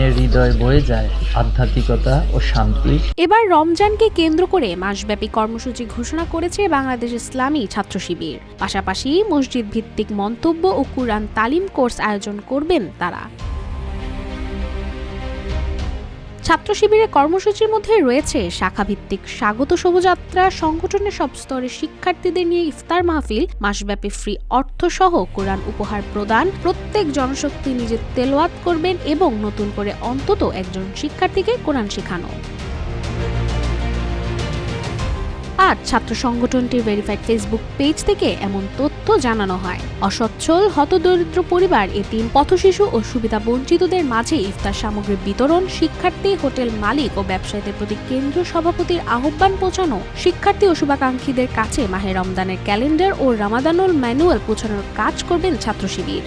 মুমিনের হৃদয় বয়ে যায় আধ্যাত্মিকতা ও শান্তি। এবার রমজানকে কেন্দ্র করে মাসব্যাপী কর্মসূচি ঘোষণা করেছে বাংলাদেশ ইসলামী ছাত্র শিবির। পাশাপাশি মসজিদ ভিত্তিক মন্তব্য ও কুরআন তালিম কোর্স আয়োজন করবেন তারা। ছাত্র শিবিরের কর্মসূচির মধ্যে রয়েছে শাখাভিত্তিক স্বাগত শোভাযাত্রা, সংগঠনের সব স্তরের শিক্ষার্থীদের নিয়ে ইফতার মাহফিল, মাসব্যাপী ফ্রি অর্থসহ কোরআন উপহার প্রদান, প্রত্যেক জনশক্তি নিজে তেলাওয়াত করবেন এবং নতুন করে অন্তত একজন শিক্ষার্থীকে কোরআন শেখানো। আজ ছাত্র সংগঠনটির ভেরিফাইড ফেসবুক পেজ থেকে এমন তথ্য জানানো হয়। অসচ্ছল, হতদরিদ্র পরিবার, এতিম, পথশিশু ও সুবিধা বঞ্চিতদের মাঝে ইফতার সামগ্রী বিতরণ, শিক্ষার্থী, হোটেল মালিক ও ব্যবসায়ীদের প্রতি কেন্দ্রীয় সভাপতির আহ্বান পৌঁছানো, শিক্ষার্থী ও শুভাকাঙ্ক্ষীদের কাছে মাহে রমজানের ক্যালেন্ডার ও রামাদানুল ম্যানুয়াল পৌঁছানোর কাজ করবেন ছাত্র শিবির।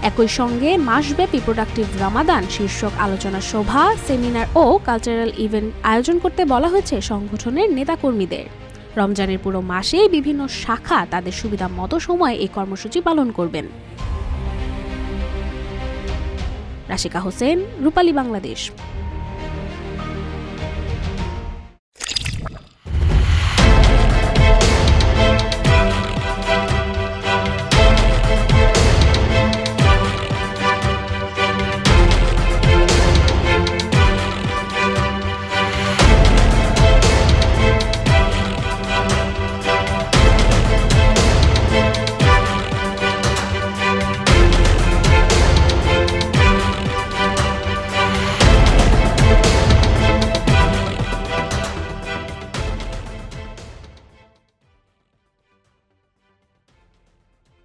একই সঙ্গে মাসব্যাপী প্রোডাক্টিভ রমাদান শীর্ষক আলোচনা সভা, সেমিনার ও কালচারাল ইভেন্ট আয়োজন করতে বলা হয়েছে সংগঠনের নেতাকর্মীদের। রমজানের পুরো মাসে বিভিন্ন শাখা তাদের সুবিধা মতো সময়ে এই কর্মসূচি পালন করবেন। রাশিকা হোসেন, রূপালী বাংলাদেশ।